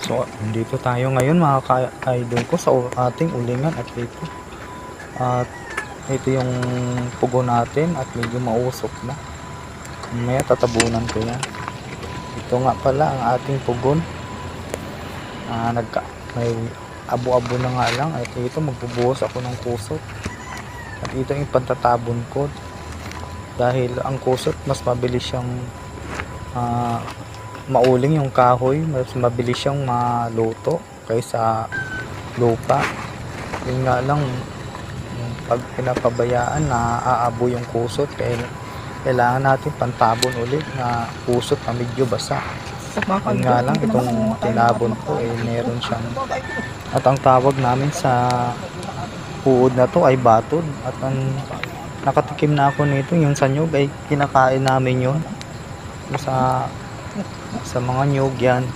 So, dito tayo ngayon mga ka-idol ko sa ating ulingan at ito. At ito yung pugo natin at medyo mausok na. Mamaya tatabunan ko yan. Ito nga pala ang ating pugon. May abo-abo na nga lang. At ito magbubuhos ako ng kusot. At ito yung pantatabon ko. Dahil ang kusot mas mabilis siyang mauling yung kahoy, mas mabilis siyang maluto kaysa lupa. Yun nga lang, pag pinapabayaan na aabo yung kusot, kaya kailangan natin pantabon ulit na kusot na medyo basa. Yun nga lang, itong tinabon ko meron siyang, at ang tawag namin sa puod na to ay batod. At ang nakatikim na ako nito, yung sa nyug ay kinakain namin yun sa mga nyug yan.